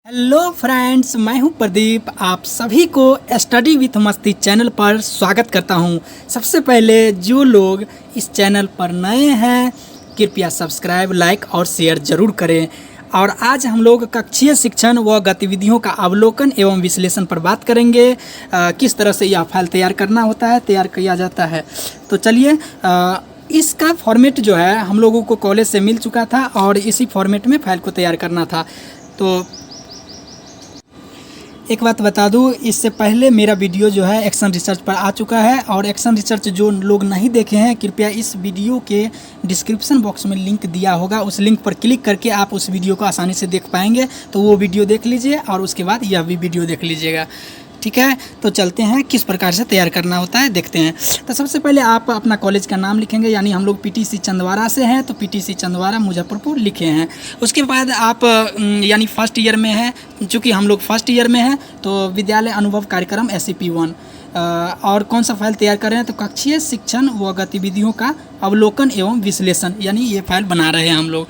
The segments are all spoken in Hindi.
हेलो फ्रेंड्स, मैं हूं प्रदीप। आप सभी को स्टडी विथ मस्ती चैनल पर स्वागत करता हूं। सबसे पहले जो लोग इस चैनल पर नए हैं कृपया सब्सक्राइब, लाइक और शेयर ज़रूर करें। और आज हम लोग कक्षीय शिक्षण व गतिविधियों का अवलोकन एवं विश्लेषण पर बात करेंगे। किस तरह से यह फाइल तैयार करना होता है, तैयार किया जाता है। तो चलिए, इसका फॉर्मेट जो है हम लोगों को कॉलेज से मिल चुका था और इसी फॉर्मेट में फाइल को तैयार करना था। तो एक बात बता दूं, इससे पहले मेरा वीडियो जो है एक्शन रिसर्च पर आ चुका है और एक्शन रिसर्च जो लोग नहीं देखे हैं कृपया इस वीडियो के डिस्क्रिप्शन बॉक्स में लिंक दिया होगा, उस लिंक पर क्लिक करके आप उस वीडियो को आसानी से देख पाएंगे। तो वो वीडियो देख लीजिए और उसके बाद यह भी वीडियो देख लीजिएगा, ठीक है। तो चलते हैं किस प्रकार से तैयार करना होता है, देखते हैं। तो सबसे पहले आप अपना कॉलेज का नाम लिखेंगे, यानी हम लोग पीटीसी चंदवारा से हैं तो पीटीसी चंदवारा मुजफ्फरपुर लिखे हैं। उसके बाद आप यानी फर्स्ट ईयर में हैं, चूँकि हम लोग फर्स्ट ईयर में हैं तो विद्यालय अनुभव कार्यक्रम SCP-1 और कौन सा फाइल तैयार कर रहे हैं तो कक्षीय शिक्षण व गतिविधियों का अवलोकन एवं विश्लेषण, यानी ये फाइल बना रहे हैं हम लोग।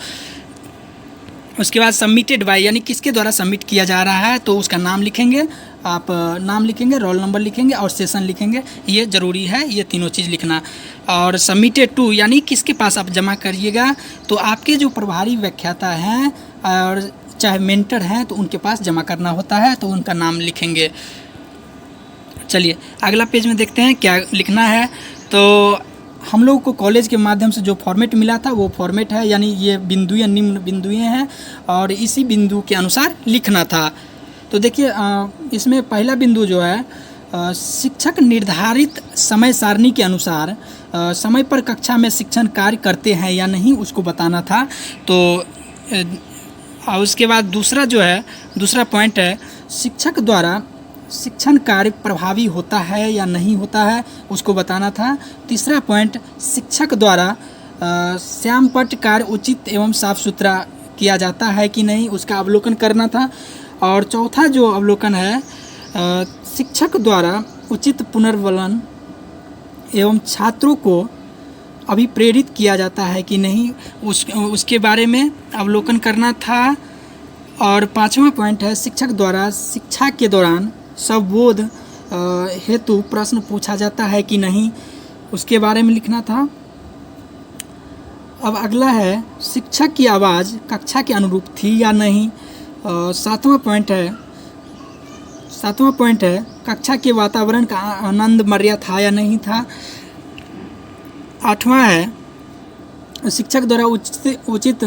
उसके बाद सबमिटेड बाय, यानी किसके द्वारा सबमिट किया जा रहा है तो उसका नाम लिखेंगे। आप नाम लिखेंगे, रोल नंबर लिखेंगे और सेशन लिखेंगे, ये ज़रूरी है, ये तीनों चीज़ लिखना। और सबमिटेड टू, यानी किसके पास आप जमा करिएगा तो आपके जो प्रभारी व्याख्याता हैं और चाहे मेंटर हैं तो उनके पास जमा करना होता है, तो उनका नाम लिखेंगे। चलिए अगला पेज में देखते हैं क्या लिखना है। तो हम लोगों को कॉलेज के माध्यम से जो फॉर्मेट मिला था वो फॉर्मेट है, यानी ये बिंदुएं निम्न बिंदुएं हैं और इसी बिंदु के अनुसार लिखना था। तो देखिए, इसमें पहला बिंदु जो है शिक्षक निर्धारित समय सारणी के अनुसार समय पर कक्षा में शिक्षण कार्य करते हैं या नहीं उसको बताना था। तो उसके बाद दूसरा जो है, दूसरा पॉइंट है शिक्षक द्वारा शिक्षण कार्य प्रभावी होता है या नहीं होता है उसको बताना था। तीसरा पॉइंट शिक्षक द्वारा श्यामपट्ट कार्य उचित एवं साफ सुथरा किया जाता है कि नहीं उसका अवलोकन करना था। और चौथा जो अवलोकन है शिक्षक द्वारा उचित पुनर्वलन एवं छात्रों को अभिप्रेरित किया जाता है कि नहीं उसके बारे में अवलोकन करना था। और पांचवा पॉइंट है शिक्षक द्वारा शिक्षा के दौरान संबोध हेतु प्रश्न पूछा जाता है कि नहीं उसके बारे में लिखना था। अब अगला है शिक्षक की आवाज़ कक्षा के अनुरूप थी या नहीं। सातवां पॉइंट है कक्षा के वातावरण का आनंद मर्या था या नहीं था। आठवां है शिक्षक द्वारा उचित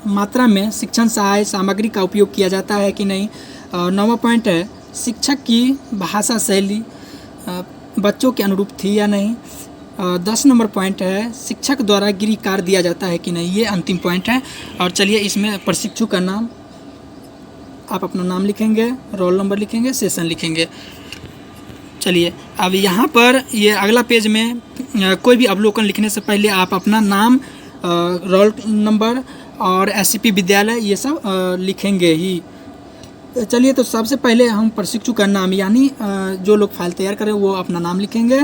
मात्रा में शिक्षण सहाय सामग्री का उपयोग किया जाता है कि नहीं। नौवां पॉइंट है शिक्षक की भाषा शैली बच्चों के अनुरूप थी या नहीं। 10 नंबर पॉइंट है शिक्षक द्वारा गृह कार्य दिया जाता है कि नहीं, ये अंतिम पॉइंट है। और चलिए इसमें प्रशिक्षु का नाम, आप अपना नाम लिखेंगे, रोल नंबर लिखेंगे, सेशन लिखेंगे। चलिए अब यहाँ पर ये अगला पेज में कोई भी अवलोकन लिखने से पहले आप अपना नाम, रोल नंबर और SCP विद्यालय ये सब लिखेंगे ही। चलिए तो सबसे पहले हम प्रशिक्षु का नाम, यानी जो लोग फाइल तैयार करें वो अपना नाम लिखेंगे,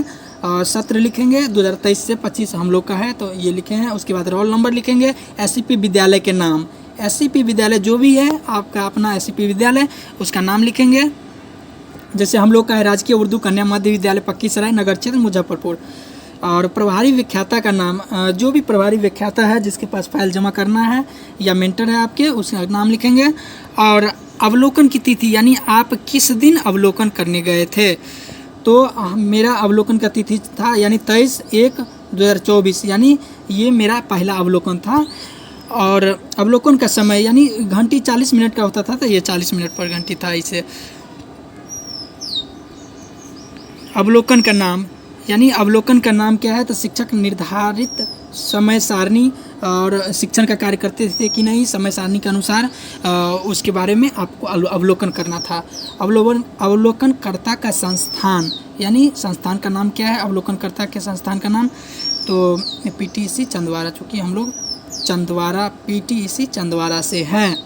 सत्र लिखेंगे 2023 से 25 हम लोग का है तो ये लिखे हैं। उसके बाद रोल नंबर लिखेंगे, SCP विद्यालय के नाम, SCP विद्यालय जो भी है आपका अपना SCP विद्यालय उसका नाम लिखेंगे। जैसे हम लोग का है राजकीय उर्दू कन्या मध्य विद्यालय पक्की सराय नगर क्षेत्र मुजफ्फरपुर। और प्रभारी व्याख्याता का नाम, जो भी प्रभारी व्याख्याता है जिसके पास फाइल जमा करना है या मेंटर है आपके उसका नाम लिखेंगे। और अवलोकन की तिथि, यानी आप किस दिन अवलोकन करने गए थे। तो मेरा अवलोकन का तिथि था यानी 23/1/2024, यानी ये मेरा पहला अवलोकन था। और अवलोकन का समय यानी घंटी 40 मिनट का होता था तो ये 40 मिनट पर घंटी था। इसे अवलोकन का नाम, यानी अवलोकन का नाम क्या है तो शिक्षक निर्धारित समय सारणी और शिक्षण का कार्य करते थे कि नहीं समय सारणी के अनुसार उसके बारे में आपको अवलोकन करना था। अवलोकनकर्ता का संस्थान, यानी संस्थान का नाम क्या है, अवलोकनकर्ता के संस्थान का नाम तो PTC चंदवारा, चूँकि हम लोग चंदवारा PTC चंदवारा से हैं।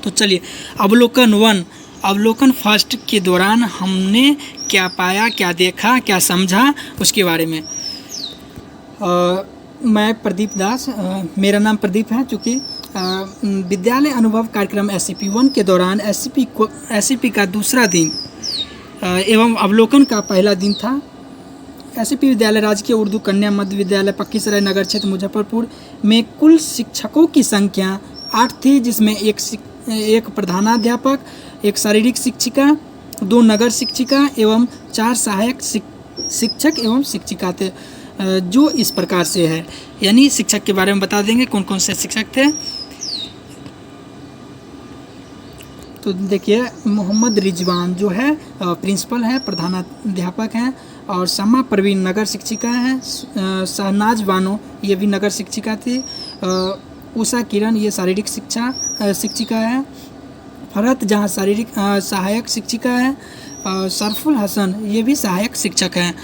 तो चलिए अवलोकन 1, अवलोकन फर्स्ट के दौरान हमने क्या पाया, क्या देखा, क्या समझा उसके बारे में। मैं प्रदीप दास, मेरा नाम प्रदीप है, चूँकि विद्यालय अनुभव कार्यक्रम SCP-1 के दौरान SCP का दूसरा दिन एवं अवलोकन का पहला दिन था। SCP विद्यालय राजकीय उर्दू कन्या मध्य विद्यालय पक्कीसराय नगर क्षेत्र मुजफ्फरपुर में कुल शिक्षकों की संख्या 8 थी, जिसमें एक प्रधानाध्यापक, एक शारीरिक शिक्षिका, 2 नगर शिक्षिका एवं 4 सहायक शिक्षक एवं शिक्षिका थे। जो इस प्रकार से है, यानी शिक्षक के बारे में बता देंगे कौन कौन से शिक्षक थे। तो देखिए, मोहम्मद रिजवान जो है प्रिंसिपल है, प्रधानाध्यापक हैं, और समा परवीन नगर शिक्षिका हैं, शहनाज बानो ये भी नगर शिक्षिका थी, उषा किरण ये शारीरिक शिक्षिका है, फरहत जहाँ शारीरिक सहायक शिक्षिका है, सरफुल हसन ये भी सहायक शिक्षक हैं,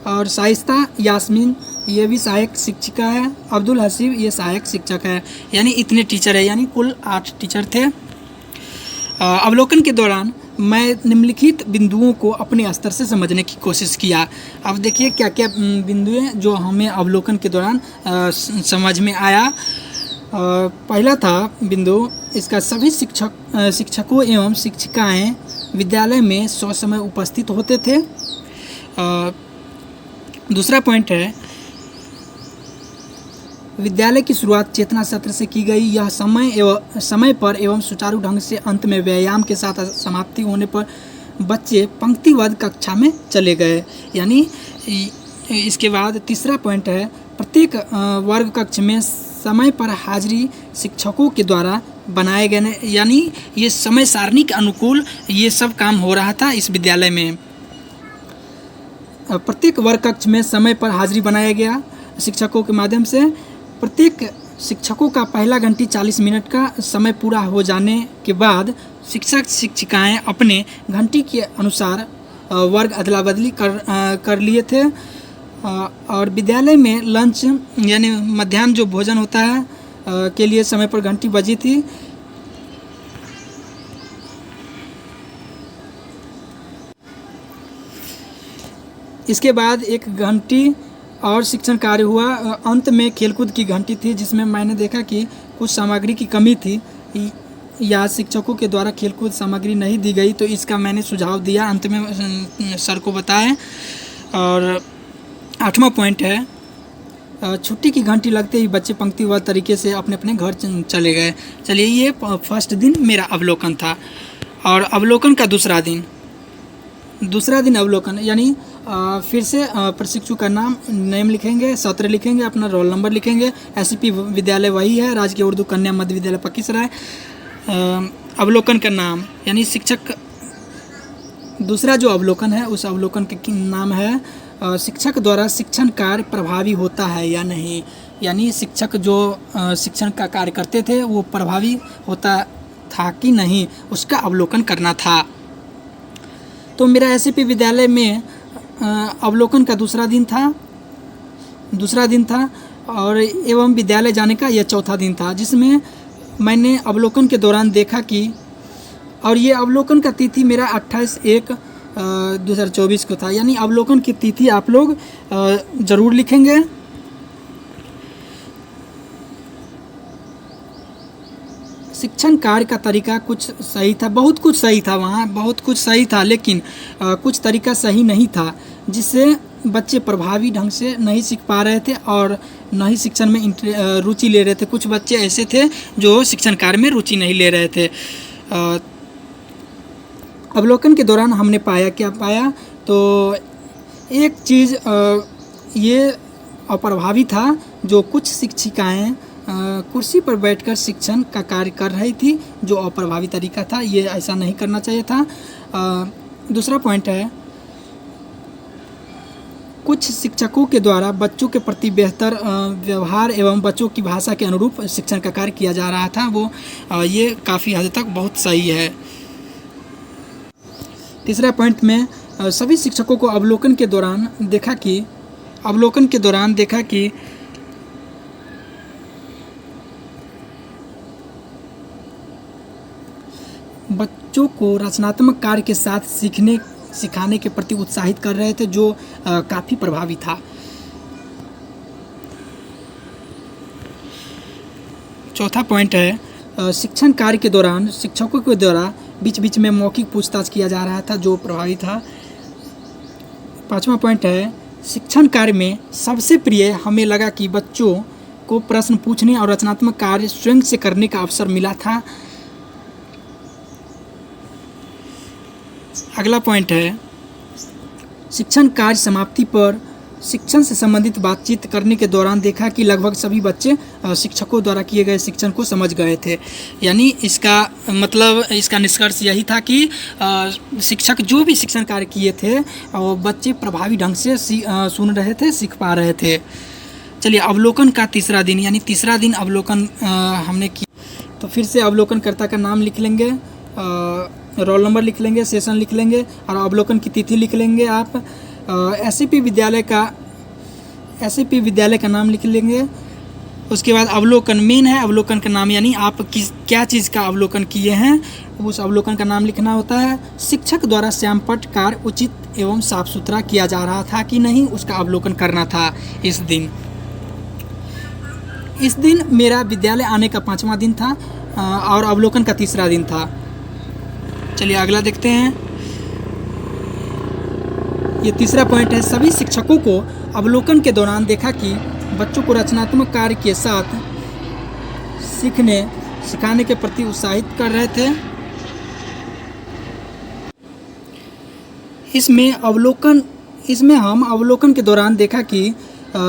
और शाइस्ता यास्मीन ये भी सहायक शिक्षिका है, अब्दुल हसीब ये सहायक शिक्षक है। यानी इतने टीचर है, यानी कुल 8 टीचर थे। अवलोकन के दौरान मैं निम्नलिखित बिंदुओं को अपने स्तर से समझने की कोशिश किया। अब देखिए क्या क्या बिंदु हैं जो हमें अवलोकन के दौरान समझ में आया। पहला था बिंदु, इसका सभी शिक्षकों एवं शिक्षिकाएं विद्यालय में ससमय उपस्थित होते थे। दूसरा पॉइंट है, विद्यालय की शुरुआत चेतना सत्र से की गई। यह समय पर एवं सुचारू ढंग से अंत में व्यायाम के साथ समाप्ति होने पर बच्चे पंक्तिबद्ध कक्षा में चले गए। यानी इसके बाद तीसरा पॉइंट है, प्रत्येक वर्ग कक्ष में समय पर हाजिरी शिक्षकों के द्वारा बनाए गए, यानी ये समय सारणी के अनुकूल ये सब काम हो रहा था इस विद्यालय में। प्रत्येक वर्ग कक्ष में समय पर हाजिरी बनाया गया शिक्षकों के माध्यम से। प्रत्येक शिक्षकों का पहला घंटी 40 मिनट का समय पूरा हो जाने के बाद शिक्षक शिक्षिकाएं अपने घंटी के अनुसार वर्ग अदला बदली कर लिए थे। और विद्यालय में लंच यानी मध्याह्न जो भोजन होता है के लिए समय पर घंटी बजी थी। इसके बाद एक घंटी और शिक्षण कार्य हुआ। अंत में खेलकूद की घंटी थी, जिसमें मैंने देखा कि कुछ सामग्री की कमी थी या शिक्षकों के द्वारा खेलकूद सामग्री नहीं दी गई, तो इसका मैंने सुझाव दिया, अंत में सर को बताएं। और 8वां पॉइंट है, छुट्टी की घंटी लगते ही बच्चे पंक्तिबद्ध तरीके से अपने अपने घर चले गए। चलिए, ये फर्स्ट दिन मेरा अवलोकन था। और अवलोकन का दूसरा दिन अवलोकन, यानी फिर से प्रशिक्षु का नेम लिखेंगे, सत्र लिखेंगे, अपना रोल नंबर लिखेंगे। SCP विद्यालय वही है, राजकीय उर्दू कन्या मध्य विद्यालय पक्कीसराय। अवलोकन का नाम, यानी शिक्षक, दूसरा जो अवलोकन है उस अवलोकन का नाम है शिक्षक द्वारा शिक्षण कार्य प्रभावी होता है या नहीं। यानी शिक्षक जो शिक्षण का कार्य करते थे वो प्रभावी होता था कि नहीं, उसका अवलोकन करना था। तो मेरा SCP विद्यालय में अवलोकन का दूसरा दिन था और एवं विद्यालय जाने का यह चौथा दिन था, जिसमें मैंने अवलोकन के दौरान देखा कि, और ये अवलोकन का तिथि मेरा 28/1/2024 को था। यानी अवलोकन की तिथि आप लोग ज़रूर लिखेंगे। शिक्षण कार्य का तरीका कुछ सही था, बहुत कुछ सही था, वहाँ बहुत कुछ सही था, लेकिन कुछ तरीका सही नहीं था, जिससे बच्चे प्रभावी ढंग से नहीं सीख पा रहे थे और न ही शिक्षण में रुचि ले रहे थे। कुछ बच्चे ऐसे थे जो शिक्षण कार्य में रुचि नहीं ले रहे थे। अवलोकन के दौरान हमने क्या पाया, तो एक चीज़ ये अप्रभावी था, जो कुछ शिक्षिकाएं कुर्सी पर बैठकर शिक्षण का कार्य कर रही थी, जो अप्रभावी तरीका था, ये ऐसा नहीं करना चाहिए था। दूसरा पॉइंट है, कुछ शिक्षकों के द्वारा बच्चों के प्रति बेहतर व्यवहार एवं बच्चों की भाषा के अनुरूप शिक्षण का कार्य किया जा रहा था, वो ये काफ़ी हद तक बहुत सही है। तीसरा पॉइंट में सभी शिक्षकों को अवलोकन के दौरान देखा कि बच्चों को रचनात्मक कार्य के साथ सिखाने के प्रति उत्साहित कर रहे थे, जो काफ़ी प्रभावी था। चौथा पॉइंट है शिक्षण कार्य के दौरान शिक्षकों के द्वारा बीच बीच में मौखिक पूछताछ किया जा रहा था जो प्रभावी था। 5वां पॉइंट है शिक्षण कार्य में सबसे प्रिय हमें लगा कि बच्चों को प्रश्न पूछने और रचनात्मक कार्य स्वयं से करने का अवसर मिला था। अगला पॉइंट है शिक्षण कार्य समाप्ति पर शिक्षण से संबंधित बातचीत करने के दौरान देखा कि लगभग सभी बच्चे शिक्षकों द्वारा किए गए शिक्षण को समझ गए थे। यानी इसका मतलब इसका निष्कर्ष यही था कि शिक्षक जो भी शिक्षण कार्य किए थे बच्चे प्रभावी ढंग से सुन रहे थे, सीख पा रहे थे। चलिए अवलोकन का तीसरा दिन, यानी तीसरा दिन अवलोकन हमने किया। तो फिर से अवलोकनकर्ता का नाम लिख लेंगे, रोल नंबर लिख लेंगे, सेशन लिख लेंगे और अवलोकन की तिथि लिख लेंगे। आप एससीपी विद्यालय का नाम लिख लेंगे। उसके बाद अवलोकन मेन है, अवलोकन का नाम यानी आप क्या चीज़ का अवलोकन किए हैं उस अवलोकन का नाम लिखना होता है। शिक्षक द्वारा श्यामपट्ट कार्य उचित एवं साफ सुथरा किया जा रहा था कि नहीं, उसका अवलोकन करना था इस दिन मेरा विद्यालय आने का 5वां दिन था और अवलोकन का तीसरा दिन था। चलिए अगला देखते हैं। ये तीसरा पॉइंट है सभी शिक्षकों को अवलोकन के दौरान देखा कि बच्चों को रचनात्मक कार्य के साथ सिखाने के प्रति उत्साहित कर रहे थे। इसमें हम अवलोकन के दौरान देखा कि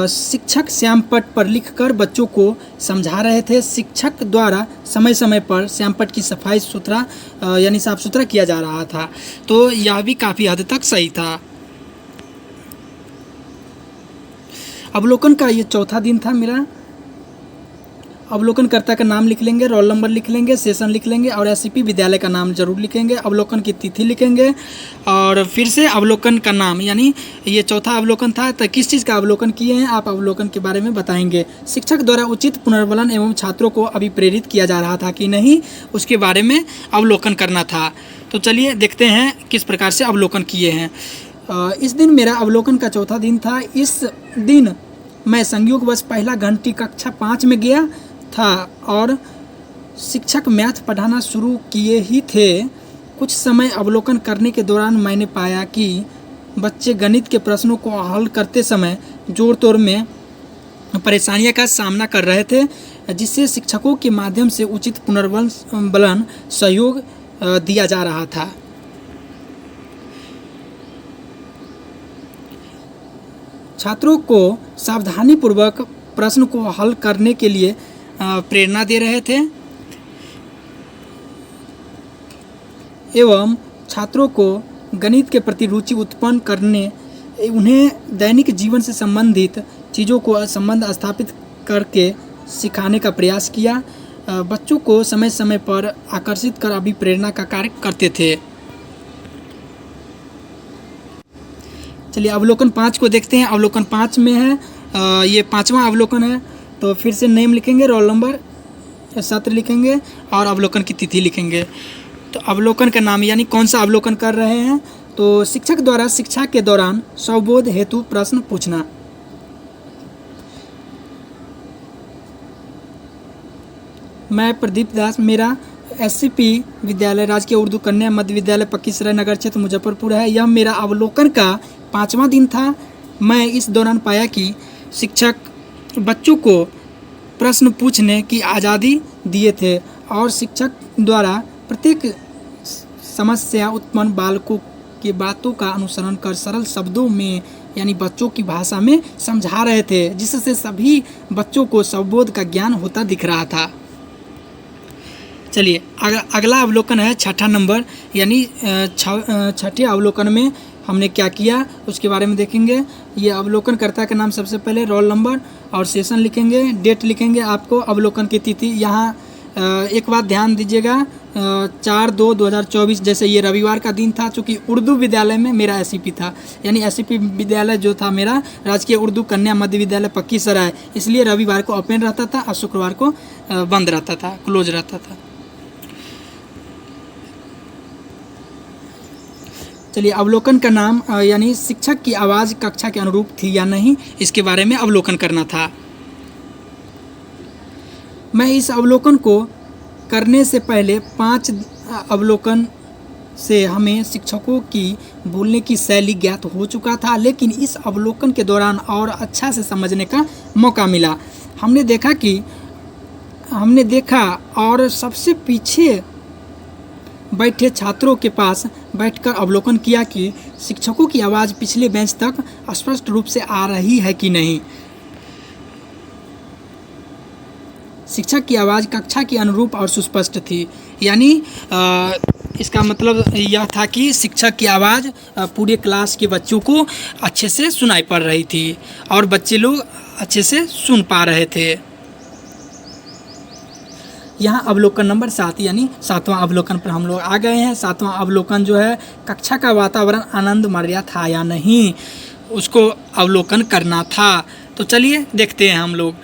शिक्षक श्यामपट्ट पर लिखकर बच्चों को समझा रहे थे। शिक्षक द्वारा समय समय पर श्यामपट्ट की सफाई सुथरा यानी साफ सुथरा किया जा रहा था। तो यह भी काफ़ी हद तक सही था। अवलोकन का ये चौथा दिन था मेरा। अवलोकनकर्ता का नाम लिख लेंगे, रोल नंबर लिख लेंगे, सेशन लिख लेंगे और एससीपी विद्यालय का नाम जरूर लिखेंगे। अवलोकन की तिथि लिखेंगे और फिर से अवलोकन का नाम, यानी ये चौथा अवलोकन था तो किस चीज़ का अवलोकन किए हैं आप अवलोकन के बारे में बताएंगे। शिक्षक द्वारा उचित पुनर्बलन एवं छात्रों को अभिप्रेरित किया जा रहा था कि नहीं, उसके बारे में अवलोकन करना था। तो चलिए देखते हैं किस प्रकार से अवलोकन किए हैं। इस दिन मेरा अवलोकन का चौथा दिन था। इस दिन मैं संयोगवश पहला घंटी कक्षा 5 में गया था और शिक्षक मैथ पढ़ाना शुरू किए ही थे। कुछ समय अवलोकन करने के दौरान मैंने पाया कि बच्चे गणित के प्रश्नों को हल करते समय जोड़ तोड़ में परेशानियों का सामना कर रहे थे, जिससे शिक्षकों के माध्यम से उचित पुनर्बलन सहयोग दिया जा रहा था। छात्रों को सावधानीपूर्वक प्रश्न को हल करने के लिए प्रेरणा दे रहे थे एवं छात्रों को गणित के प्रति रुचि उत्पन्न करने, उन्हें दैनिक जीवन से संबंधित चीज़ों को संबंध स्थापित करके सिखाने का प्रयास किया। बच्चों को समय समय पर आकर्षित कर अभिप्रेरणा का कार्य करते थे। चलिए अवलोकन 5 को देखते हैं। अवलोकन 5 में है ये 5वां अवलोकन है। तो फिर से नेम लिखेंगे, रोल नंबर, सत्र लिखेंगे और अवलोकन की तिथि लिखेंगे। तो अवलोकन का नाम यानी कौन सा अवलोकन कर रहे हैं। तो शिक्षक द्वारा शिक्षा के दौरान स्वबोध हेतु प्रश्न पूछना। मैं प्रदीप दास, मेरा एससीपी विद्यालय राजकीय उर्दू कन्या मध्य विद्यालय पक्कीसराय नगर क्षेत्र मुजफ्फरपुर है। यह मेरा अवलोकन का 5वां दिन था। मैं इस दौरान पाया कि शिक्षक बच्चों को प्रश्न पूछने की आज़ादी दिए थे और शिक्षक द्वारा प्रत्येक समस्या उत्पन्न बालकों की बातों का अनुसरण कर सरल शब्दों में यानी बच्चों की भाषा में समझा रहे थे, जिससे सभी बच्चों को स्वबोध का ज्ञान होता दिख रहा था। चलिए अगला अवलोकन है 6ठा नंबर, यानी 6ठे अवलोकन में हमने क्या किया उसके बारे में देखेंगे। ये अवलोकनकर्ता का नाम सबसे पहले, रोल नंबर और सेशन लिखेंगे, डेट लिखेंगे आपको, अवलोकन की तिथि। यहाँ एक बात ध्यान दीजिएगा, 4/2/2024 जैसे ये रविवार का दिन था। चूँकि उर्दू विद्यालय में मेरा एससीपी था, यानी एससीपी विद्यालय जो था मेरा राजकीय उर्दू कन्या मध्य विद्यालय पक्कीसराय, इसलिए रविवार को ओपन रहता था और शुक्रवार को बंद रहता था, क्लोज रहता था। चलिए अवलोकन का नाम यानी शिक्षक की आवाज़ कक्षा के अनुरूप थी या नहीं, इसके बारे में अवलोकन करना था। मैं इस अवलोकन को करने से पहले 5 अवलोकन से हमें शिक्षकों की बोलने की शैली ज्ञात हो चुका था, लेकिन इस अवलोकन के दौरान और अच्छा से समझने का मौका मिला। हमने देखा और सबसे पीछे बैठे छात्रों के पास बैठकर अवलोकन किया कि शिक्षकों की आवाज़ पिछले बेंच तक स्पष्ट रूप से आ रही है कि नहीं। शिक्षक की आवाज़ कक्षा के अनुरूप और सुस्पष्ट थी, यानी इसका मतलब यह था कि शिक्षक की आवाज़ पूरे क्लास के बच्चों को अच्छे से सुनाई पड़ रही थी और बच्चे लोग अच्छे से सुन पा रहे थे। यहाँ अवलोकन नंबर 7 यानी 7वां अवलोकन पर हम लोग आ गए हैं। 7वां अवलोकन जो है, कक्षा का वातावरण आनंदमय था या नहीं, उसको अवलोकन करना था। तो चलिए देखते हैं हम लोग।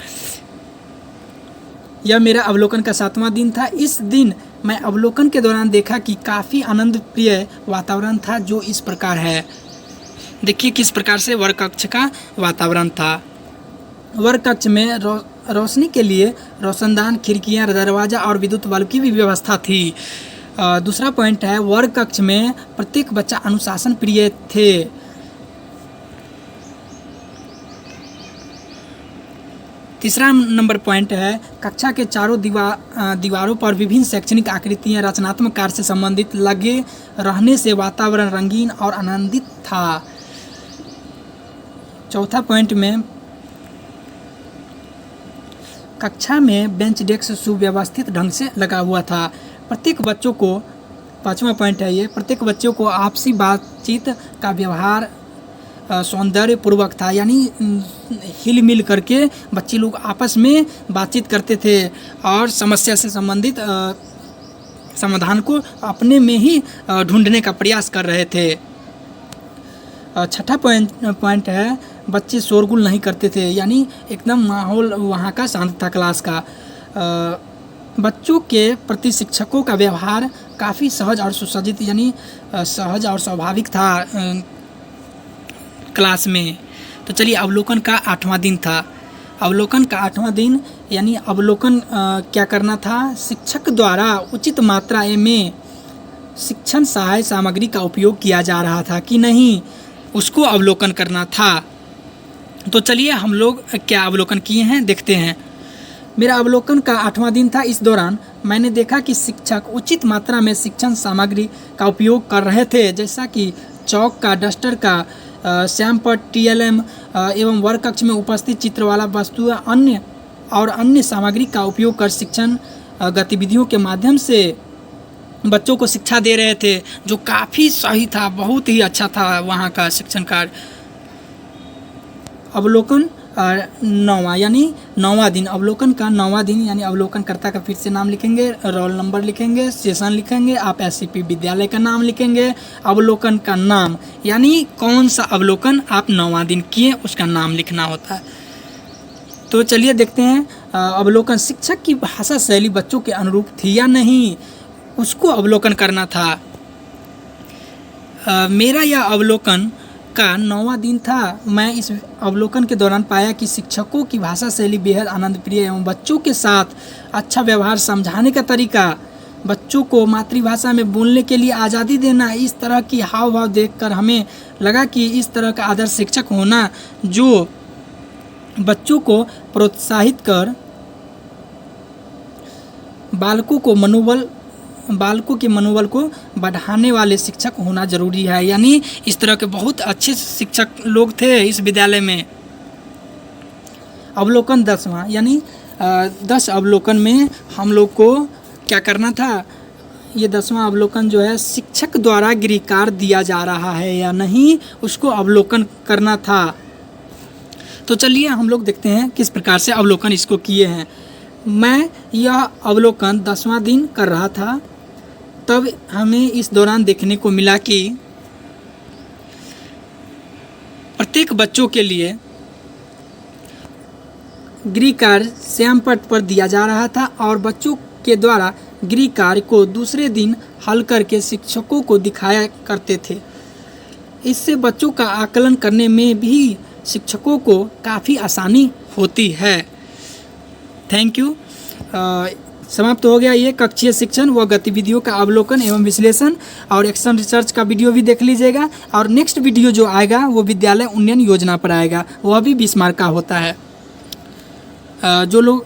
यह मेरा अवलोकन का 7वां दिन था। इस दिन मैं अवलोकन के दौरान देखा कि काफ़ी आनंदप्रिय वातावरण था, जो इस प्रकार है। देखिए किस प्रकार से वर्ग कक्ष का वातावरण था। वर्ग कक्ष में रोशनी के लिए रोशनदान, खिड़कियां, दरवाज़ा और विद्युत बल्ब की भी व्यवस्था थी। दूसरा पॉइंट है, वर्ग कक्ष में प्रत्येक बच्चा अनुशासन प्रिय थे। तीसरा नंबर पॉइंट है, कक्षा के चारों दीवारों पर विभिन्न शैक्षणिक आकृतियां रचनात्मक कार्य से संबंधित लगे रहने से वातावरण रंगीन और आनंदित था। चौथा पॉइंट में, कक्षा में बेंच डेस्क सुव्यवस्थित ढंग से लगा हुआ था। प्रत्येक बच्चों को, 5वां पॉइंट है ये, प्रत्येक बच्चों को आपसी बातचीत का व्यवहार सौंदर्यपूर्वक था, यानी हिल मिल करके बच्चे लोग आपस में बातचीत करते थे और समस्या से संबंधित समाधान को अपने में ही ढूंढने का प्रयास कर रहे थे। छठा पॉइंट है, बच्चे शोरगुल नहीं करते थे, यानी एकदम माहौल वहाँ का शांत था क्लास का। बच्चों के प्रति शिक्षकों का व्यवहार काफ़ी सहज और सुसज्जित, यानी सहज और स्वाभाविक था क्लास में। तो चलिए अवलोकन का 8वां दिन था। अवलोकन का 8वां दिन यानी अवलोकन क्या करना था, शिक्षक द्वारा उचित मात्रा में शिक्षण सहायक सामग्री का उपयोग किया जा रहा था कि नहीं, उसको अवलोकन करना था। तो चलिए हम लोग क्या अवलोकन किए हैं देखते हैं। मेरा अवलोकन का 8वां दिन था। इस दौरान मैंने देखा कि शिक्षक उचित मात्रा में शिक्षण सामग्री का उपयोग कर रहे थे, जैसा कि चौक का, डस्टर का, श्याम पट्ट, TLM एवं वर्ग कक्ष में उपस्थित चित्र वाला वस्तुएं अन्य सामग्री का उपयोग कर शिक्षण गतिविधियों के माध्यम से बच्चों को शिक्षा दे रहे थे, जो काफ़ी सही था, बहुत ही अच्छा था वहाँ का शिक्षण कार्य। अवलोकन 9वां यानी 9वां दिन, अवलोकन का 9वां दिन यानी अवलोकनकर्ता का फिर से नाम लिखेंगे, रोल नंबर लिखेंगे, सेशन लिखेंगे, आप SCP विद्यालय का नाम लिखेंगे, अवलोकन का नाम यानी कौन सा अवलोकन आप 9वां दिन किए उसका नाम लिखना होता है। तो चलिए देखते हैं। अवलोकन, शिक्षक की भाषा शैली बच्चों के अनुरूप थी या नहीं, उसको अवलोकन करना था। मेरा यह अवलोकन का 9वां दिन था। मैं इस अवलोकन के दौरान पाया कि शिक्षकों की भाषा शैली बेहद आनंदप्रिय एवं बच्चों के साथ अच्छा व्यवहार, समझाने का तरीका, बच्चों को मातृभाषा में बोलने के लिए आज़ादी देना, इस तरह की हाव भाव देखकर हमें लगा कि इस तरह का आदर्श शिक्षक होना जो बच्चों को प्रोत्साहित कर बालकों के मनोबल को बढ़ाने वाले शिक्षक होना जरूरी है। यानी इस तरह के बहुत अच्छे शिक्षक लोग थे इस विद्यालय में। अवलोकन 10वां यानी 10 अवलोकन में हम लोग को क्या करना था, ये 10वां अवलोकन जो है, शिक्षक द्वारा गृहकार्य दिया जा रहा है या नहीं, उसको अवलोकन करना था। तो चलिए हम लोग देखते हैं किस प्रकार से अवलोकन इसको किए हैं। मैं यह अवलोकन 10वां दिन कर रहा था, तब हमें इस दौरान देखने को मिला कि प्रत्येक बच्चों के लिए गृह कार्य श्याम पट्ट पर दिया जा रहा था और बच्चों के द्वारा गृह कार्य को दूसरे दिन हल करके शिक्षकों को दिखाया करते थे। इससे बच्चों का आकलन करने में भी शिक्षकों को काफ़ी आसानी होती है। Thank you. समाप्त हो गया ये कक्षीय शिक्षण व गतिविधियों का अवलोकन एवं विश्लेषण, और एक्शन रिसर्च का वीडियो भी देख लीजिएगा। और नेक्स्ट वीडियो जो आएगा वो विद्यालय उन्नयन योजना पर आएगा, वह भी 20 मार्क का होता है। जो लोग